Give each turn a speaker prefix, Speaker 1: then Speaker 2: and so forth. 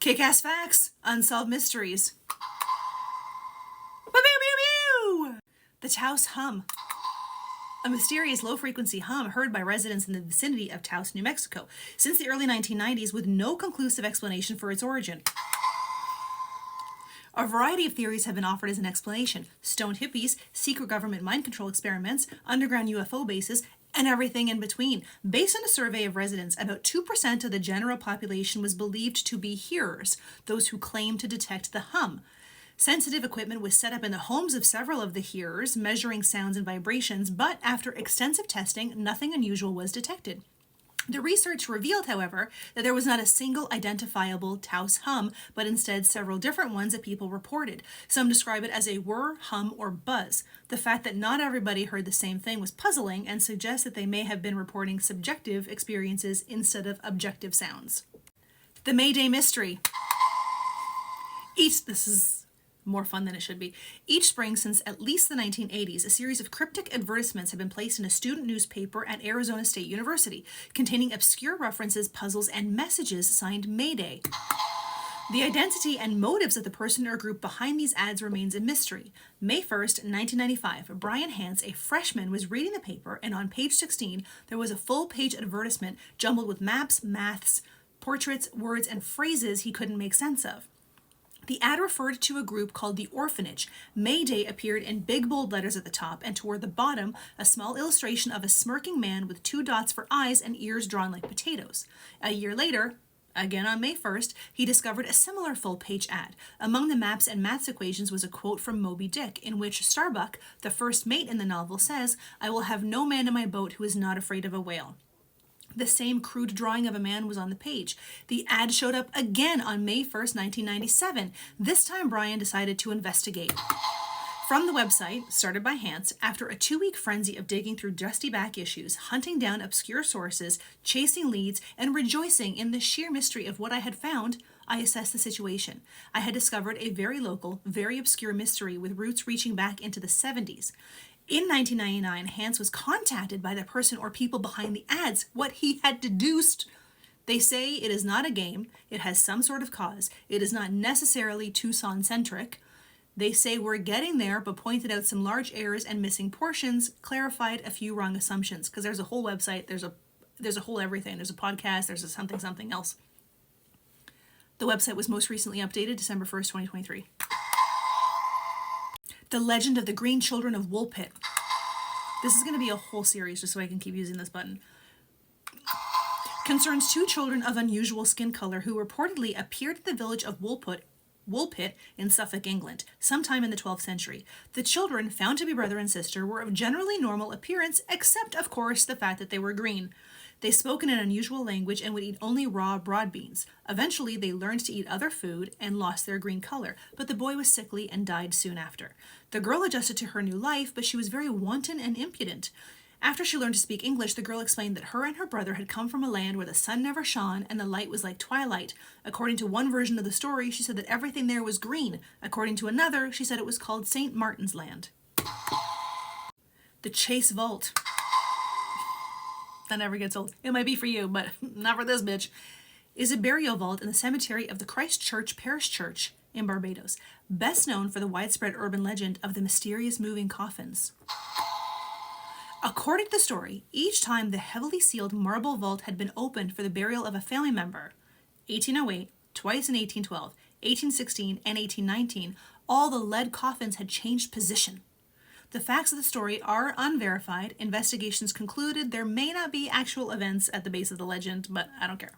Speaker 1: Kick-ass facts, unsolved mysteries. Pew, pew, pew, pew! The Taos hum. A mysterious low-frequency hum heard by residents in the vicinity of Taos, New Mexico, since the early 1990s with no conclusive explanation for its origin. A variety of theories have been offered as an explanation: stoned hippies, secret government mind control experiments, underground UFO bases, and everything in between. Based on a survey of residents, about 2% of the general population was believed to be hearers, those who claimed to detect the hum. Sensitive equipment was set up in the homes of several of the hearers, measuring sounds and vibrations, but after extensive testing, nothing unusual was detected. The research revealed, however, that there was not a single identifiable Taos hum, but instead several different ones that people reported. Some describe it as a whir, hum, or buzz. The fact that not everybody heard the same thing was puzzling and suggests that they may have been reporting subjective experiences instead of objective sounds. The Mayday Mystery. This is more fun than it should be. Each spring since at least the 1980s, a series of cryptic advertisements have been placed in a student newspaper at Arizona State University, containing obscure references, puzzles, and messages signed Mayday. The identity and motives of the person or group behind these ads remains a mystery. May 1st, 1995, Brian Hance, a freshman, was reading the paper, and on page 16, there was a full-page advertisement jumbled with maps, maths, portraits, words, and phrases he couldn't make sense of. The ad referred to a group called the Orphanage. Mayday appeared in big bold letters at the top, and toward the bottom, a small illustration of a smirking man with 2 dots for eyes and ears drawn like potatoes. A year later, again on May 1st, he discovered a similar full-page ad. Among the maps and maths equations was a quote from Moby Dick, in which Starbuck, the first mate in the novel, says, "I will have no man in my boat who is not afraid of a whale." The same crude drawing of a man was on the page. The ad showed up again on May 1st, 1997. This time, Brian decided to investigate. From the website, started by Hance, after a 2-week frenzy of digging through dusty back issues, hunting down obscure sources, chasing leads, and rejoicing in the sheer mystery of what I had found, I assessed the situation. I had discovered a very local, very obscure mystery with roots reaching back into the 70s. In 1999, Hance was contacted by the person or people behind the ads. What he had deduced: they say it is not a game, it has some sort of cause, it is not necessarily Tucson-centric. They say we're getting there, but pointed out some large errors and missing portions, clarified a few wrong assumptions, because there's a whole website, there's a whole everything, there's a podcast, there's a something else. The website was most recently updated December 1st, 2023. The Legend of the Green Children of Woolpit. This is going to be a whole series just so I can keep using this button. Concerns 2 children of unusual skin color who reportedly appeared at the village of Woolpit in Suffolk, England, sometime in the 12th century. The children, found to be brother and sister, were of generally normal appearance, except, of course, the fact that they were green. They spoke in an unusual language and would eat only raw broad beans. Eventually, they learned to eat other food and lost their green color, but the boy was sickly and died soon after. The girl adjusted to her new life, but she was very wanton and impudent. After she learned to speak English, the girl explained that her and her brother had come from a land where the sun never shone and the light was like twilight. According to one version of the story, she said that everything there was green. According to another, she said it was called St. Martin's Land. The Chase Vault. That never gets old. It might be for you, but not for this bitch. Is a burial vault in the cemetery of the Christ Church Parish Church in Barbados, best known for the widespread urban legend of the mysterious moving coffins. According to the story, each time the heavily sealed marble vault had been opened for the burial of a family member, 1808, twice in 1812, 1816, and 1819, all the lead coffins had changed position. The facts of the story are unverified. Investigations concluded there may not be actual events at the base of the legend, but I don't care.